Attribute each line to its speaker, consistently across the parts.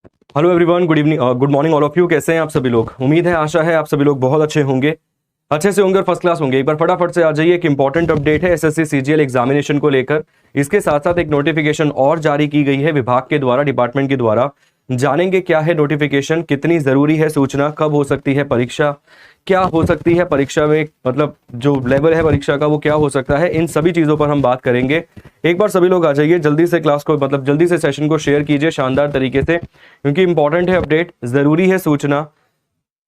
Speaker 1: Hello everyone, good evening, good morning all of you. कैसे हैं आप सभी लोग? उम्मीद है, आशा है आप सभी लोग बहुत अच्छे होंगे, अच्छे से होंगे और फर्स्ट क्लास होंगे। एक बार फटाफट से आ जाइए, एक इंपॉर्टेंट अपडेट है एसएससी सीजीएल एग्जामिनेशन को लेकर। इसके साथ साथ एक नोटिफिकेशन और जारी की गई है विभाग के द्वारा, डिपार्टमेंट के द्वारा। जानेंगे क्या है नोटिफिकेशन, कितनी जरूरी है सूचना, कब हो सकती है परीक्षा, क्या हो सकती है परीक्षा में, मतलब जो लेवल है परीक्षा का वो क्या हो सकता है, इन सभी चीजों पर हम बात करेंगे। एक बार सभी लोग आ जाइए, जल्दी से क्लास को, मतलब जल्दी से सेशन को शेयर कीजिए शानदार तरीके से, क्योंकि इंपॉर्टेंट है अपडेट, जरूरी है सूचना।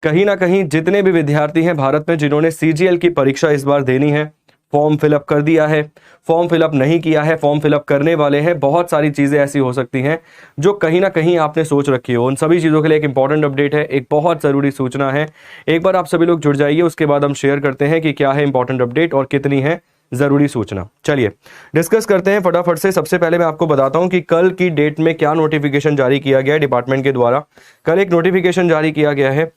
Speaker 1: कहीं ना कहीं जितने भी विद्यार्थी हैं भारत में जिन्होंने सीजीएल की परीक्षा इस बार देनी है, फॉर्म फिलअप कर दिया है, फॉर्म फिलअप नहीं किया है, फॉर्म फिलअप करने वाले हैं, बहुत सारी चीजें ऐसी हो सकती हैं जो कहीं ना कहीं आपने सोच रखी हो। उन सभी चीजों के लिए एक इंपॉर्टेंट अपडेट है, एक बहुत जरूरी सूचना है। एक बार आप सभी लोग जुड़ जाइए, उसके बाद हम शेयर करते हैं कि क्या है इंपॉर्टेंट अपडेट और कितनी है जरूरी सूचना। चलिए डिस्कस करते हैं फटाफट से। सबसे पहले मैं आपको बताता हूं कि कल की डेट में क्या नोटिफिकेशन जारी किया गया है डिपार्टमेंट के द्वारा। कल एक नोटिफिकेशन जारी किया गया है,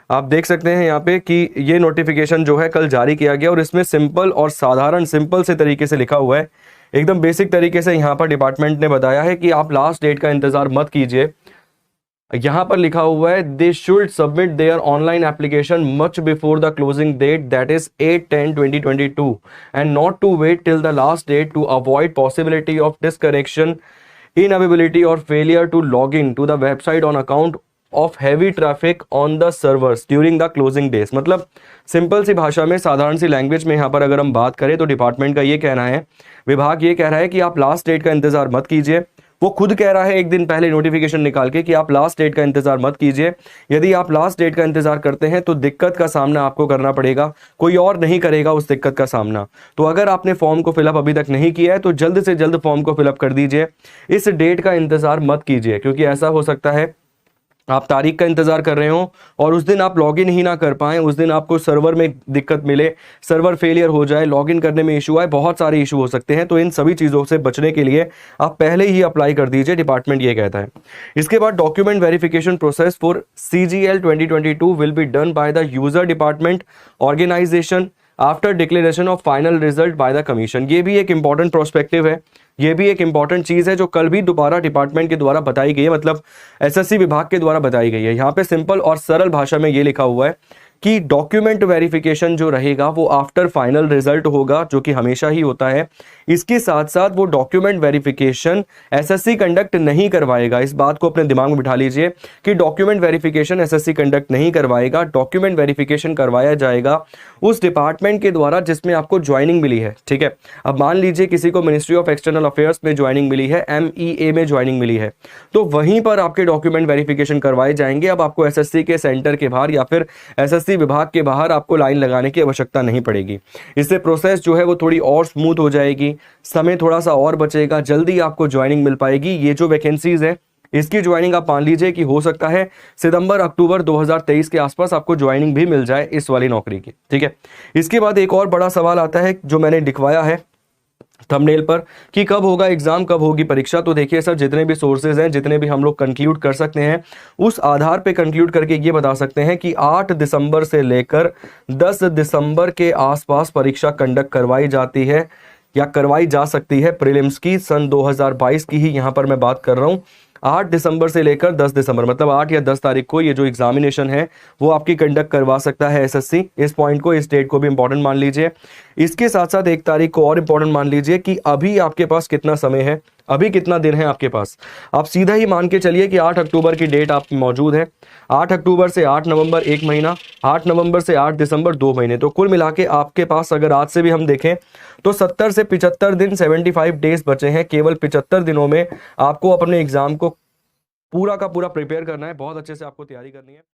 Speaker 1: आप देख सकते हैं यहाँ पे कि ये नोटिफिकेशन जो है कल जारी किया गया, और इसमें सिंपल और साधारण, सिंपल से तरीके से लिखा हुआ है, एकदम बेसिक तरीके से यहाँ पर डिपार्टमेंट ने बताया है कि आप लास्ट डेट का इंतजार मत कीजिए। यहाँ पर लिखा हुआ है they should submit their online application much before the closing date, that is 8/10/2022 and not to wait till the last date to avoid possibility of disconnection, inability or failure to log in to the website on account of heavy traffic on the servers during the closing days। मतलब simple सी भाषा में, साधारण सी language में यहाँ पर अगर हम बात करें तो डिपार्टमेंट का ये कहना है, विभाग ये कह रहा है कि आप लास्ट डेट का इंतजार मत कीजिए। वो खुद कह रहा है एक दिन पहले नोटिफिकेशन निकाल के कि आप लास्ट डेट का इंतजार मत कीजिए। यदि आप लास्ट डेट का इंतजार करते हैं तो दिक्कत का सामना आपको करना पड़ेगा, कोई और नहीं करेगा उस दिक्कत का सामना। तो अगर आपने फॉर्म को फिलअप अभी तक नहीं किया है तो जल्द से जल्द फॉर्म को फिलअप कर दीजिए, इस डेट का इंतजार मत कीजिए, क्योंकि ऐसा हो सकता है आप तारीख का इंतजार कर रहे हो और उस दिन आप लॉगिन ही ना कर पाएं, उस दिन आपको सर्वर में दिक्कत मिले, सर्वर फेलियर हो जाए, लॉगिन करने में इशू आए, बहुत सारे इशू हो सकते हैं। तो इन सभी चीज़ों से बचने के लिए आप पहले ही अप्लाई कर दीजिए, डिपार्टमेंट ये कहता है। इसके बाद document verification process for CGL 2022 will be done by the user department organisation after declaration of final result by the commission. ये भी एक इंपॉर्टेंट प्रोस्पेक्टिव है, ये भी एक इंपॉर्टेंट चीज है जो कल भी दोबारा डिपार्टमेंट के द्वारा बताई गई है, मतलब एसएससी विभाग के द्वारा बताई गई है। यहाँ पे सिंपल और सरल भाषा में ये लिखा हुआ है कि डॉक्यूमेंट वेरिफिकेशन जो रहेगा वो आफ्टर फाइनल रिजल्ट होगा, जो कि हमेशा ही होता है। इसके साथ साथ वो डॉक्यूमेंट वेरिफिकेशन एसएससी कंडक्ट नहीं करवाएगा, इस बात को अपने दिमाग में बिठा लीजिए कि डॉक्यूमेंट वेरिफिकेशन एसएससी कंडक्ट नहीं करवाएगा। डॉक्यूमेंट वेरिफिकेशन करवाया जाएगा उस डिपार्टमेंट के द्वारा जिसमें आपको ज्वाइनिंग मिली है, ठीक है। अब मान लीजिए किसी को मिनिस्ट्री ऑफ एक्सटर्नल अफेयर्स में ज्वाइनिंग मिली है, MEA में ज्वाइनिंग मिली है, तो वहीं पर आपके डॉक्यूमेंट वेरिफिकेशन करवाए जाएंगे। अब आपको एसएससी के सेंटर के बाहर या फिर एसएससी विभाग के बाहर आपको लाइन लगाने की आवश्यकता नहीं पड़ेगी। इससे प्रोसेस जो है वो थोड़ी और स्मूथ हो जाएगी, समय थोड़ा सा और बचेगा, जल्दी आपको ज्वाइनिंग मिल पाएगी। ये जो वैकेंसीज है इसकी ज्वाइनिंग आप मान लीजिए कि हो सकता है सितंबर-अक्टूबर 2023 के आसपास आपको ज्वाइनिंग भी मिल जाए इस वाली नौकरी की, ठीक है। इसके बाद एक और बड़ा सवाल आता है जो मैंने लिखवाया है थंबनेल पर कि कब होगा एग्जाम, कब होगी परीक्षा। तो देखिए सर, जितने भी सोर्सेज हैं, जितने भी हम लोग कंक्लूड कर सकते हैं, उस आधार पे कंक्लूड करके ये बता सकते हैं कि 8 दिसंबर से लेकर 10 दिसंबर के आसपास परीक्षा कंडक्ट करवाई जाती है या करवाई जा सकती है। प्रीलिम्स की सन 2022 की ही यहाँ पर मैं बात कर रहा हूँ। 8 दिसंबर से लेकर 10 दिसंबर, मतलब 8 या 10 तारीख को ये जो एग्जामिनेशन है वो आपकी कंडक्ट करवा सकता है एसएससी। इस पॉइंट को, इस डेट को भी इंपॉर्टेंट मान लीजिए। इसके साथ साथ 1 तारीख को और इंपॉर्टेंट मान लीजिए कि अभी आपके पास कितना समय है, अभी कितना दिन है आपके पास। आप सीधा ही मान के चलिए कि 8 अक्टूबर की डेट आप मौजूद है। 8 अक्टूबर से 8 नवंबर 1 महीना, 8 नवंबर से 8 दिसंबर 2 महीने। तो कुल मिला के आपके पास अगर आज से भी हम देखें तो 70 से 75 दिन, 75 डेज बचे हैं। केवल 75 दिनों में आपको अपने एग्जाम को पूरा का पूरा प्रिपेयर करना है, बहुत अच्छे से आपको तैयारी करनी है।